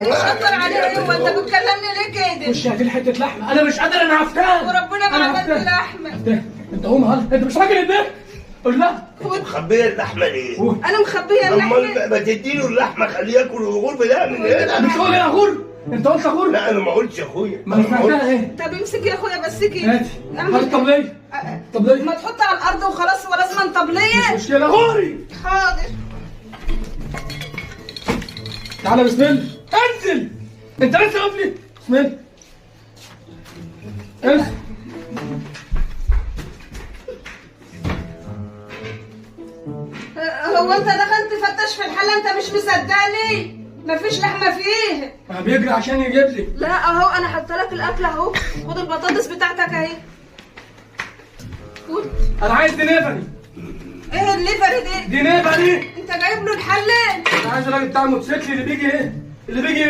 شطر عليها. هو انت بتكلمني ليه كده؟ مش هاتي حته لحمه، انا مش قادر، انا عفتان وربنا ما عملت لحمه. انت قوم هلا، انت مش راجل البيت. قول لها مخبيه اللحمه ليه؟ انا مخبيه اللحمه. امال ما تديله اللحمه خليه ياكل الغرب ده من هنا. بتقول ايه يا غور؟ انت قلت غور؟ لا انا ما قلتش يا اخويا. ما سمعتها ايه؟ طب امسك يا اخويا بس كده. هاتي هات طبليه. طبليه ما تحط على الارض وخلاص ولازم طبليه. مش مشكله غوري. حاضر. تعالى بسم الله. انزل. انت لسه قبلي. بسم الله. انزل. هو انت دخلت تفتش في الحله؟ انت مش مصدقني؟ مفيش لحمه فيه. بيجري عشان يجيب لي. لا اهو انا حاطه لك الاكل اهو. خد البطاطس بتاعتك اهي. خد. انا عايز دليفري. ايه الليفر دي؟ دليفري. انت جايب له الحله؟ انا عايز الراجل بتاع الموتوسيكل اللي بيجي ايه؟ اللي بيجي